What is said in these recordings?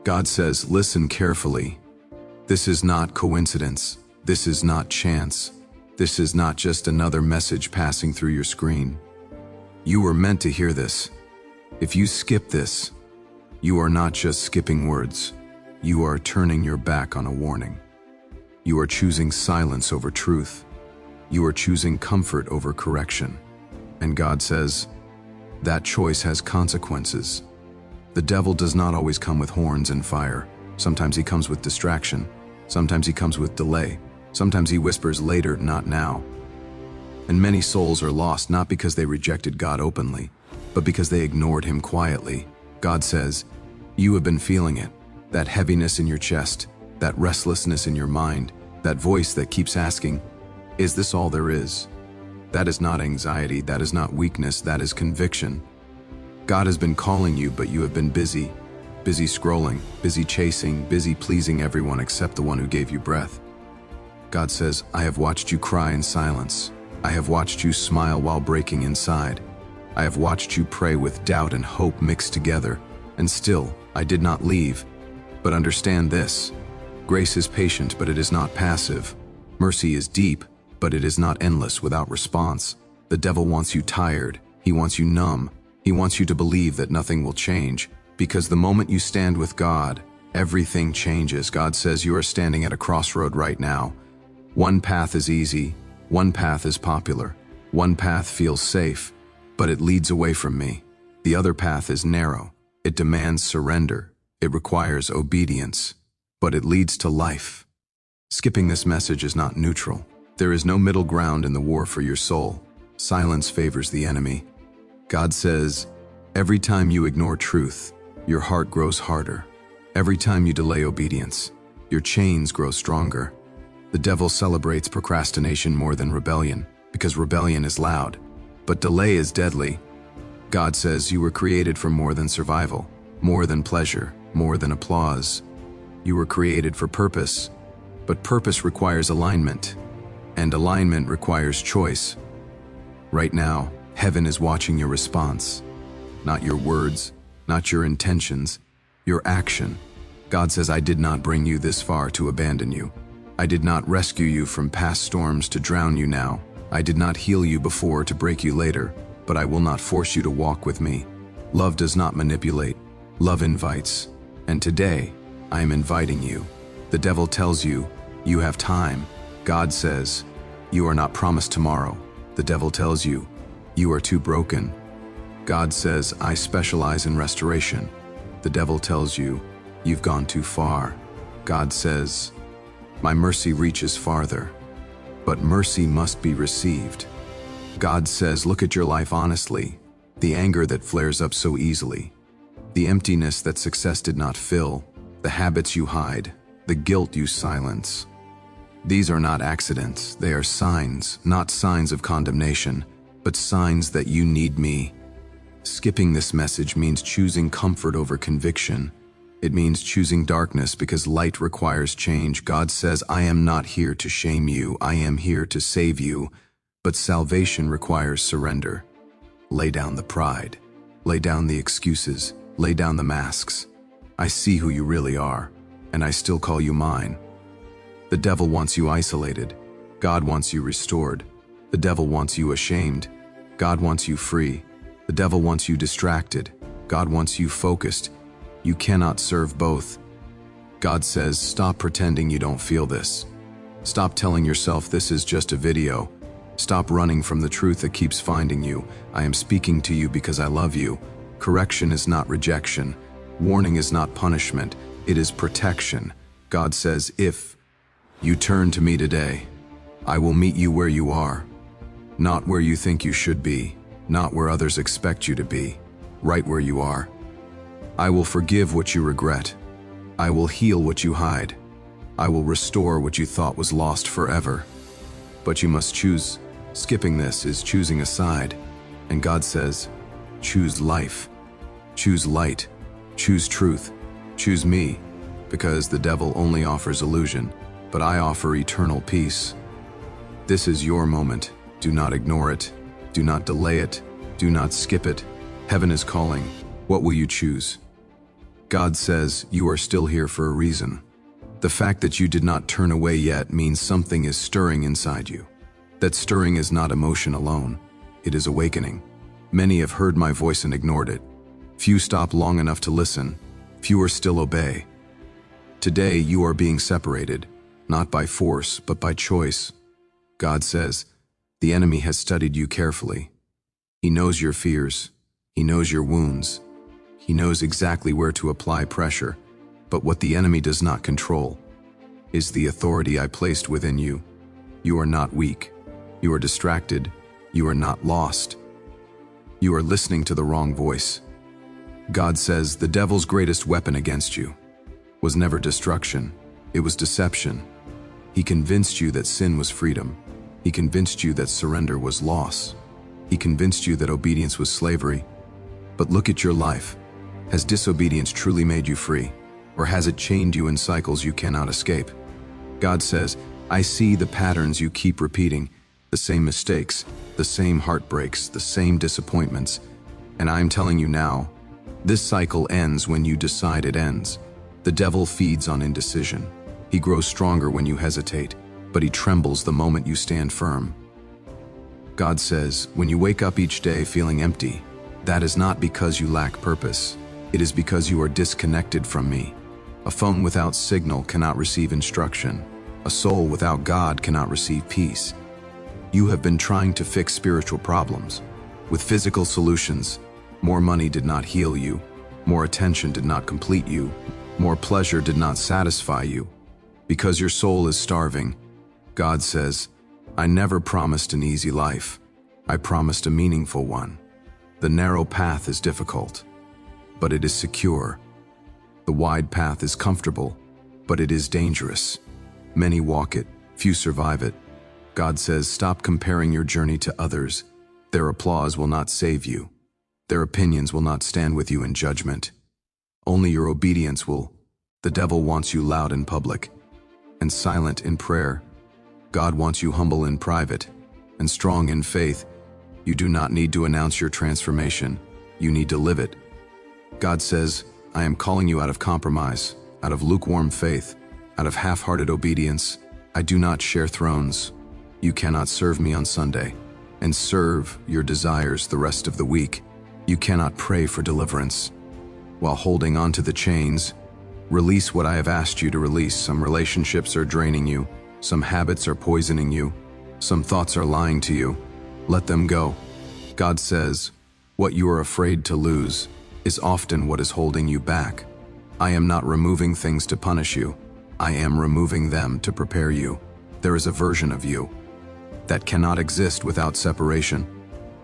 God says, listen carefully. This is not coincidence. This is not chance. This is not just another message passing through your screen. You were meant to hear this. If you skip this, you are not just skipping words. You are turning your back on a warning. You are choosing silence over truth. You are choosing comfort over correction. And God says, that choice has consequences. The devil does not always come with horns and fire. Sometimes he comes with distraction. Sometimes he comes with delay. Sometimes he whispers later, not now. And many souls are lost not because they rejected God openly, but because they ignored him quietly. God says, you have been feeling it, that heaviness in your chest, that restlessness in your mind, that voice that keeps asking, is this all there is? That is not anxiety, that is not weakness, that is conviction. God has been calling you, but you have been busy scrolling, busy chasing, busy pleasing everyone except the one who gave you breath. God says, I have watched you cry in silence. I have watched you smile while breaking inside. I have watched you pray with doubt and hope mixed together, and still I did not leave. But understand this, grace is patient, but it is not passive. Mercy is deep, but it is not endless without response. The devil wants you tired. He wants you numb. He wants you to believe that nothing will change, because the moment you stand with God, everything changes. God says you are standing at a crossroad right now. One path is easy, one path is popular, one path feels safe, but it leads away from me. The other path is narrow. It demands surrender. It requires obedience, but it leads to life. Skipping this message is not neutral. There is no middle ground in the war for your soul. Silence favors the enemy. God says, every time you ignore truth, your heart grows harder. Every time you delay obedience, your chains grow stronger. The devil celebrates procrastination more than rebellion, because rebellion is loud, but delay is deadly. God says you were created for more than survival, more than pleasure, more than applause. You were created for purpose, but purpose requires alignment, and alignment requires choice. Right now, heaven is watching your response, not your words, not your intentions, your action. God says, I did not bring you this far to abandon you. I did not rescue you from past storms to drown you now. I did not heal you before to break you later, but I will not force you to walk with me. Love does not manipulate. Love invites. And today, I am inviting you. The devil tells you, you have time. God says, you are not promised tomorrow. The devil tells you, you are too broken. God says, I specialize in restoration. The devil tells you, you've gone too far. God says, my mercy reaches farther, but mercy must be received. God says, look at your life honestly, the anger that flares up so easily, the emptiness that success did not fill, the habits you hide, the guilt you silence. These are not accidents, they are signs, not signs of condemnation, but signs that you need me. Skipping this message means choosing comfort over conviction. It means choosing darkness because light requires change. God says, I am not here to shame you. I am here to save you. But salvation requires surrender. Lay down the pride. Lay down the excuses. Lay down the masks. I see who you really are, and I still call you mine. The devil wants you isolated. God wants you restored. The devil wants you ashamed. God wants you free. The devil wants you distracted. God wants you focused. You cannot serve both. God says, stop pretending you don't feel this. Stop telling yourself this is just a video. Stop running from the truth that keeps finding you. I am speaking to you because I love you. Correction is not rejection. Warning is not punishment. It is protection. God says, if you turn to me today, I will meet you where you are. Not where you think you should be. Not where others expect you to be. Right where you are. I will forgive what you regret. I will heal what you hide. I will restore what you thought was lost forever. But you must choose. Skipping this is choosing a side. And God says, choose life. Choose light. Choose truth. Choose me. Because the devil only offers illusion, but I offer eternal peace. This is your moment. Do not ignore it. Do not delay it. Do not skip it. Heaven is calling. What will you choose? God says you are still here for a reason. The fact that you did not turn away yet means something is stirring inside you. That stirring is not emotion alone. It is awakening. Many have heard my voice and ignored it. Few stop long enough to listen. Fewer still obey. Today you are being separated, not by force, but by choice. God says, the enemy has studied you carefully. He knows your fears. He knows your wounds. He knows exactly where to apply pressure. But what the enemy does not control is the authority I placed within you. You are not weak. You are distracted. You are not lost. You are listening to the wrong voice. God says the devil's greatest weapon against you was never destruction. It was deception. He convinced you that sin was freedom. He convinced you that surrender was loss. He convinced you that obedience was slavery. But look at your life. Has disobedience truly made you free? Or has it chained you in cycles you cannot escape? God says, I see the patterns you keep repeating, the same mistakes, the same heartbreaks, the same disappointments. And I'm telling you now, this cycle ends when you decide it ends. The devil feeds on indecision. He grows stronger when you hesitate, but he trembles the moment you stand firm. God says, when you wake up each day feeling empty, that is not because you lack purpose. It is because you are disconnected from me. A phone without signal cannot receive instruction. A soul without God cannot receive peace. You have been trying to fix spiritual problems with physical solutions. More money did not heal you. More attention did not complete you. More pleasure did not satisfy you. Because your soul is starving, God says, I never promised an easy life. I promised a meaningful one. The narrow path is difficult, but it is secure. The wide path is comfortable, but it is dangerous. Many walk it, few survive it. God says, stop comparing your journey to others. Their applause will not save you. Their opinions will not stand with you in judgment. Only your obedience will. The devil wants you loud in public and silent in prayer. God wants you humble in private and strong in faith. You do not need to announce your transformation. You need to live it. God says, I am calling you out of compromise, out of lukewarm faith, out of half-hearted obedience. I do not share thrones. You cannot serve me on Sunday and serve your desires the rest of the week. You cannot pray for deliverance while holding on to the chains. Release what I have asked you to release. Some relationships are draining you. Some habits are poisoning you. Some thoughts are lying to you. Let them go. God says, what you are afraid to lose is often what is holding you back. I am not removing things to punish you. I am removing them to prepare you. There is a version of you that cannot exist without separation.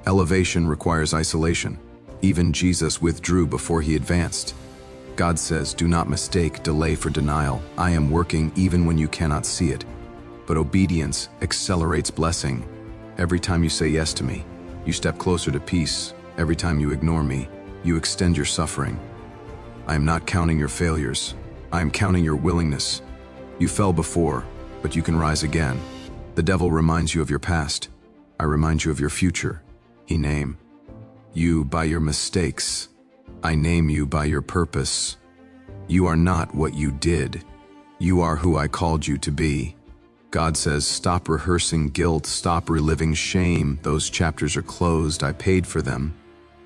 Elevation requires isolation. Even Jesus withdrew before he advanced. God says, do not mistake delay for denial. I am working even when you cannot see it. But obedience accelerates blessing. Every time you say yes to me, you step closer to peace. Every time you ignore me, you extend your suffering. I am not counting your failures. I am counting your willingness. You fell before, but you can rise again. The devil reminds you of your past. I remind you of your future. He name you by your mistakes. I name you by your purpose. You are not what you did. You are who I called you to be. God says, stop rehearsing guilt, stop reliving shame. Those chapters are closed. I paid for them.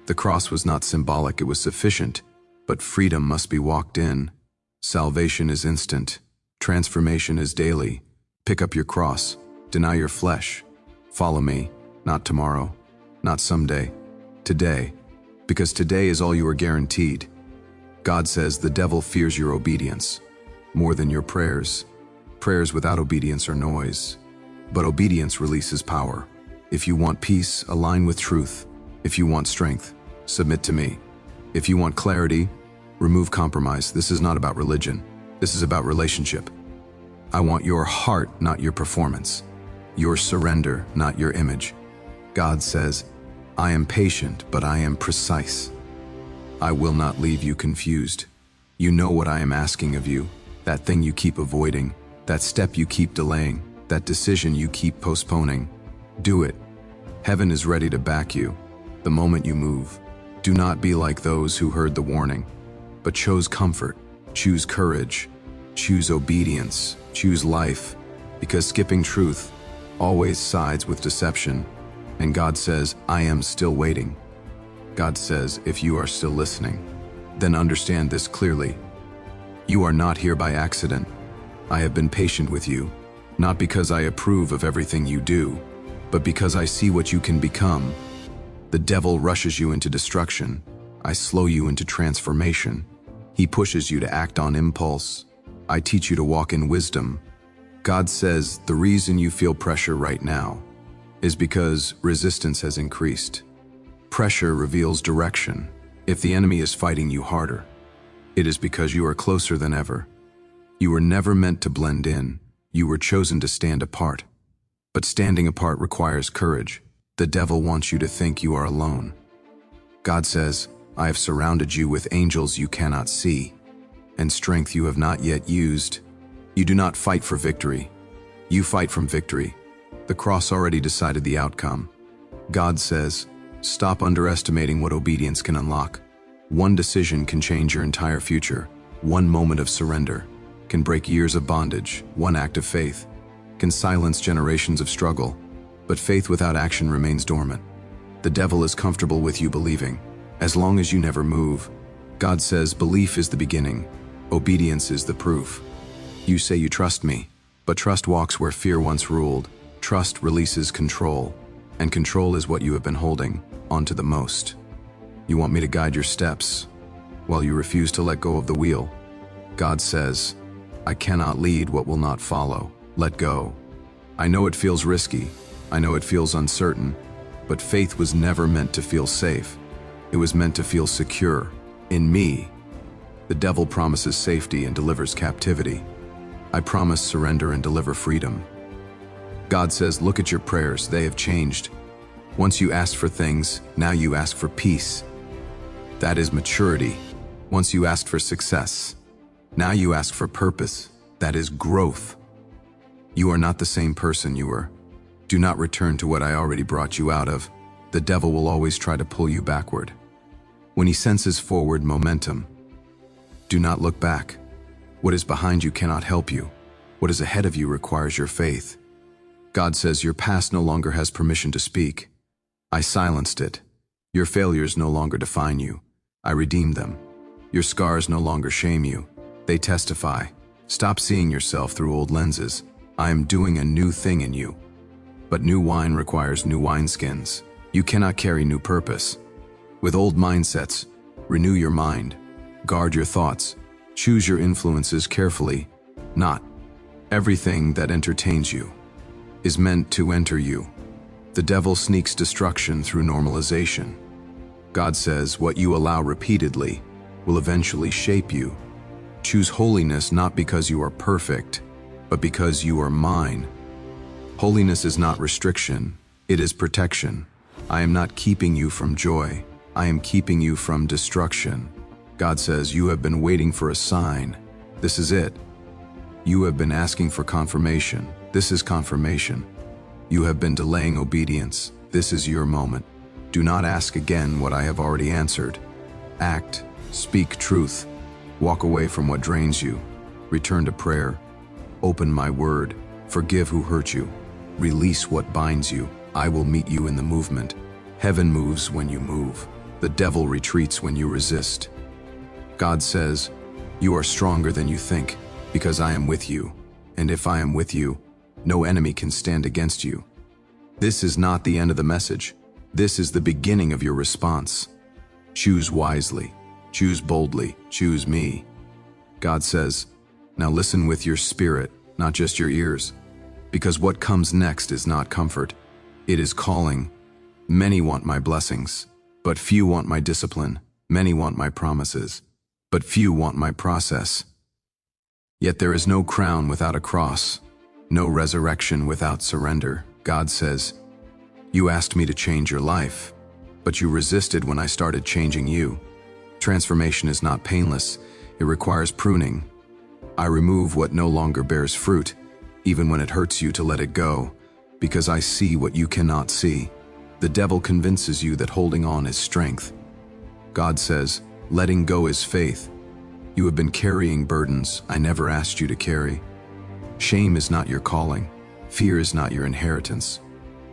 The cross was not symbolic, it was sufficient. But freedom must be walked in. Salvation is instant. Transformation is daily. Pick up your cross. Deny your flesh. Follow me, not tomorrow, not someday, today. Because today is all you are guaranteed. God says the devil fears your obedience more than your prayers. Prayers without obedience are noise, but obedience releases power. If you want peace, align with truth. If you want strength, submit to me. If you want clarity, remove compromise. This is not about religion. This is about relationship. I want your heart, not your performance. Your surrender, not your image. God says, I am patient, but I am precise. I will not leave you confused. You know what I am asking of you, that thing you keep avoiding, that step you keep delaying, that decision you keep postponing. Do it. Heaven is ready to back you the moment you move. Do not be like those who heard the warning, but chose comfort. Choose courage. Choose obedience. Choose life. Because skipping truth always sides with deception. And God says, I am still waiting. God says, if you are still listening, then understand this clearly. You are not here by accident. I have been patient with you, not because I approve of everything you do, but because I see what you can become. The devil rushes you into destruction. I slow you into transformation. He pushes you to act on impulse. I teach you to walk in wisdom. God says the reason you feel pressure right now is because resistance has increased. Pressure reveals direction. If the enemy is fighting you harder, it is because you are closer than ever. You were never meant to blend in. You were chosen to stand apart. But standing apart requires courage. The devil wants you to think you are alone. God says, I have surrounded you with angels you cannot see, and strength you have not yet used. You do not fight for victory. You fight from victory. The cross already decided the outcome. God says, stop underestimating what obedience can unlock. One decision can change your entire future. One moment of surrender can break years of bondage. One act of faith can silence generations of struggle. But faith without action remains dormant. The devil is comfortable with you believing, as long as you never move. God says belief is the beginning. Obedience is the proof. You say you trust me, but trust walks where fear once ruled. Trust releases control, and control is what you have been holding onto the most. You want me to guide your steps, while you refuse to let go of the wheel. God says, I cannot lead what will not follow. Let go. I know it feels risky. I know it feels uncertain, but faith was never meant to feel safe. It was meant to feel secure. In me, the devil promises safety and delivers captivity. I promise surrender and deliver freedom. God says, look at your prayers, they have changed. Once you asked for things, now you ask for peace. That is maturity. Once you asked for success, now you ask for purpose. That is growth. You are not the same person you were. Do not return to what I already brought you out of. The devil will always try to pull you backward. When he senses forward momentum, do not look back. What is behind you cannot help you. What is ahead of you requires your faith. God says your past no longer has permission to speak. I silenced it. Your failures no longer define you. I redeemed them. Your scars no longer shame you. They testify. Stop seeing yourself through old lenses. I am doing a new thing in you. But new wine requires new wineskins. You cannot carry new purpose. With old mindsets, renew your mind. Guard your thoughts. Choose your influences carefully. Not everything that entertains you is meant to enter you. The devil sneaks destruction through normalization. God says what you allow repeatedly will eventually shape you. Choose holiness not because you are perfect, but because you are mine. Holiness is not restriction, it is protection. I am not keeping you from joy. I am keeping you from destruction. God says you have been waiting for a sign. This is it. You have been asking for confirmation. This is confirmation. You have been delaying obedience. This is your moment. Do not ask again what I have already answered. Act, speak truth, walk away from what drains you, return to prayer, open my word, forgive who hurt you, release what binds you. I will meet you in the movement. Heaven moves when you move. The devil retreats when you resist. God says, you are stronger than you think, because I am with you, and if I am with you, no enemy can stand against you. This is not the end of the message. This is the beginning of your response. Choose wisely, choose boldly, choose me. God says, now listen with your spirit, not just your ears, because what comes next is not comfort. It is calling. Many want my blessings, but few want my discipline. Many want my promises, but few want my process. Yet there is no crown without a cross, no resurrection without surrender. God says, you asked me to change your life, but you resisted when I started changing you. Transformation is not painless, it requires pruning. I remove what no longer bears fruit, even when it hurts you to let it go, because I see what you cannot see. The devil convinces you that holding on is strength. God says, letting go is faith. You have been carrying burdens I never asked you to carry. Shame is not your calling. Fear is not your inheritance.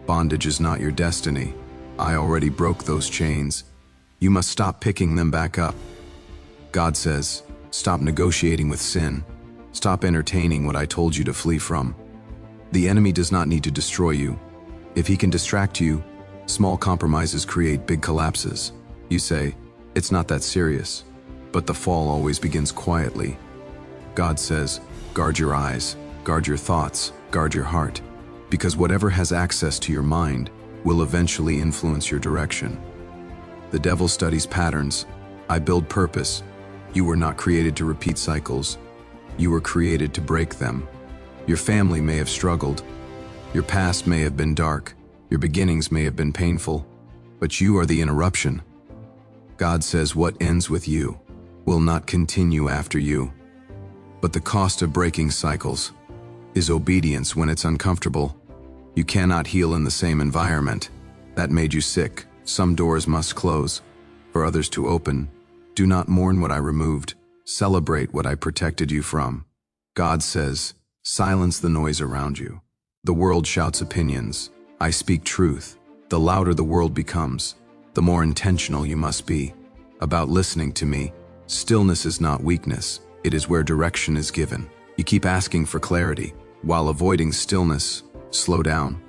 Bondage is not your destiny. I already broke those chains. You must stop picking them back up. God says, stop negotiating with sin. Stop entertaining what I told you to flee from. The enemy does not need to destroy you. If he can distract you, small compromises create big collapses. You say, it's not that serious. But the fall always begins quietly. God says, guard your eyes, guard your thoughts, guard your heart. Because whatever has access to your mind will eventually influence your direction. The devil studies patterns. I build purpose. You were not created to repeat cycles. You were created to break them. Your family may have struggled. Your past may have been dark. Your beginnings may have been painful. But you are the interruption. God says what ends with you will not continue after you. But the cost of breaking cycles is obedience when it's uncomfortable. You cannot heal in the same environment. That made you sick. Some doors must close, for others to open. Do not mourn what I removed. Celebrate what I protected you from. God says, silence the noise around you. The world shouts opinions. I speak truth. The louder the world becomes, the more intentional you must be about listening to me. Stillness is not weakness. It is where direction is given. You keep asking for clarity while avoiding stillness. Slow down.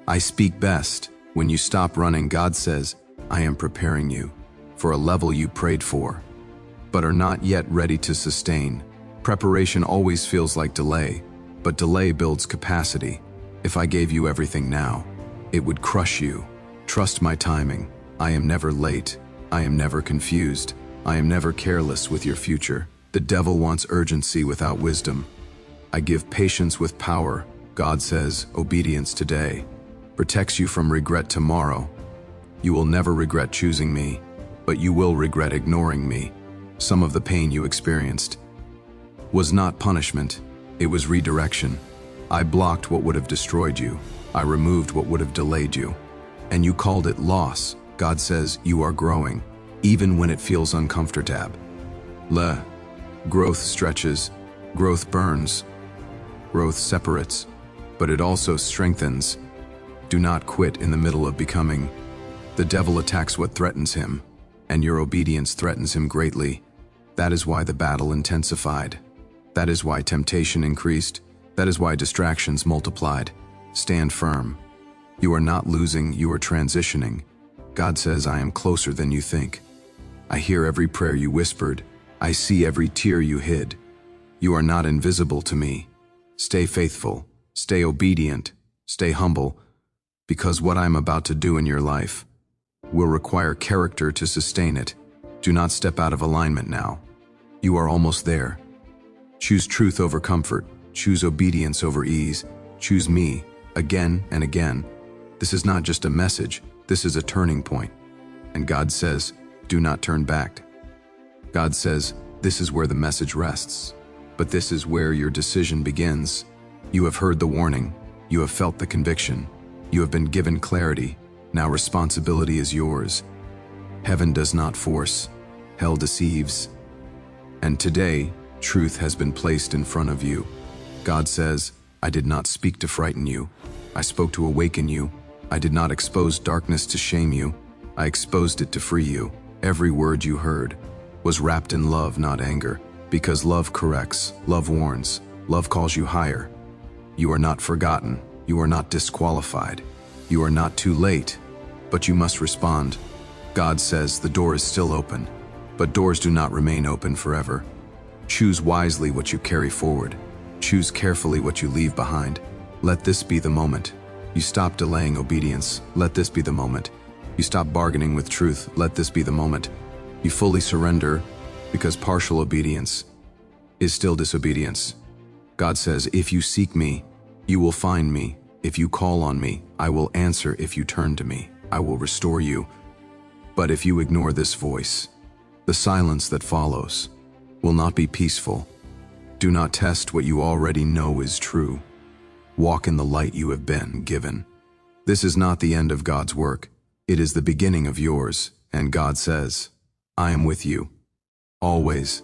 I speak best when you stop running. God says, I am preparing you for a level you prayed for, but are not yet ready to sustain. Preparation always feels like delay, but delay builds capacity. If I gave you everything now, it would crush you. Trust my timing. I am never late. I am never confused. I am never careless with your future. The devil wants urgency without wisdom. I give patience with power. God says, obedience today protects you from regret tomorrow. You will never regret choosing me, but you will regret ignoring me. Some of the pain you experienced was not punishment, it was redirection. I blocked what would have destroyed you. I removed what would have delayed you. And you called it loss. God says you are growing, even when it feels uncomfortable. Growth stretches, growth burns, growth separates, but it also strengthens. Do not quit in the middle of becoming. The devil attacks what threatens him, and your obedience threatens him greatly. That is why the battle intensified. That is why temptation increased. That is why distractions multiplied. Stand firm. You are not losing, you are transitioning. God says, I am closer than you think. I hear every prayer you whispered. I see every tear you hid. You are not invisible to me. Stay faithful, stay obedient, stay humble, because what I'm about to do in your life will require character to sustain it. Do not step out of alignment now. You are almost there. Choose truth over comfort. Choose obedience over ease. Choose me again and again. This is not just a message. This is a turning point. And God says, do not turn back. God says, this is where the message rests. But this is where your decision begins. You have heard the warning. You have felt the conviction. You have been given clarity. Now responsibility is yours. Heaven does not force. Hell deceives. And today, truth has been placed in front of you. God says, I did not speak to frighten you. I spoke to awaken you. I did not expose darkness to shame you. I exposed it to free you. Every word you heard was wrapped in love, not anger. Because love corrects, love warns, love calls you higher. You are not forgotten. You are not disqualified. You are not too late, but you must respond. God says the door is still open, but doors do not remain open forever. Choose wisely what you carry forward. Choose carefully what you leave behind. Let this be the moment. You stop delaying obedience. Let this be the moment. You stop bargaining with truth. Let this be the moment. You fully surrender, because partial obedience is still disobedience. God says, if you seek me, you will find me. If you call on me, I will answer. If you turn to me, I will restore you. But if you ignore this voice, the silence that follows will not be peaceful. Do not test what you already know is true. Walk in the light you have been given. This is not the end of God's work. It is the beginning of yours, and God says, I am with you, always.